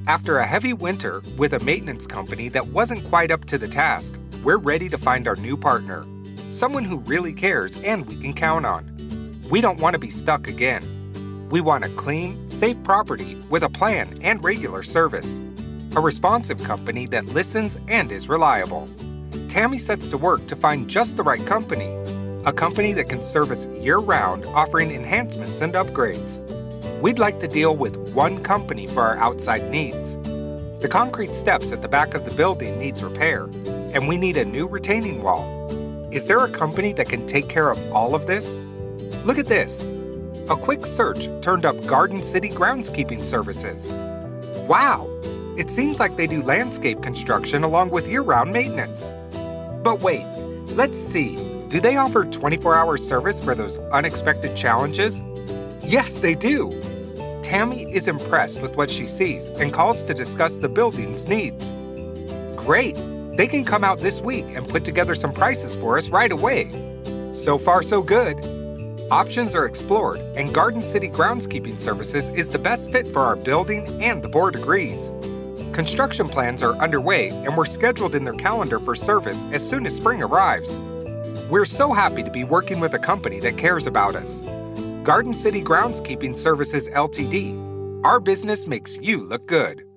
After a heavy winter with a maintenance company that wasn't quite up to the task, we're ready to find our new partner. Someone who really cares and we can count on. We don't want to be stuck again. We want a clean, safe property with a plan and regular service. A responsive company that listens and is reliable. Tammy sets to work to find just the right company. A company that can service year-round, offering enhancements and upgrades. We'd like to deal with one company for our outside needs. The concrete steps at the back of the building needs repair, and we need a new retaining wall. Is there a company that can take care of all of this? Look at this. A quick search turned up Garden City Groundskeeping Services. Wow! It seems like they do landscape construction along with year-round maintenance. But wait, let's see. Do they offer 24-hour service for those unexpected challenges? Yes, they do. Tammy is impressed with what she sees and calls to discuss the building's needs. Great! They can come out this week and put together some prices for us right away. So far, so good. Options are explored, and Garden City Groundskeeping Services is the best fit for our building, and the board agrees. Construction plans are underway, and we're scheduled in their calendar for service as soon as spring arrives. We're so happy to be working with a company that cares about us. Garden City Groundskeeping Services Ltd. Our business makes you look good.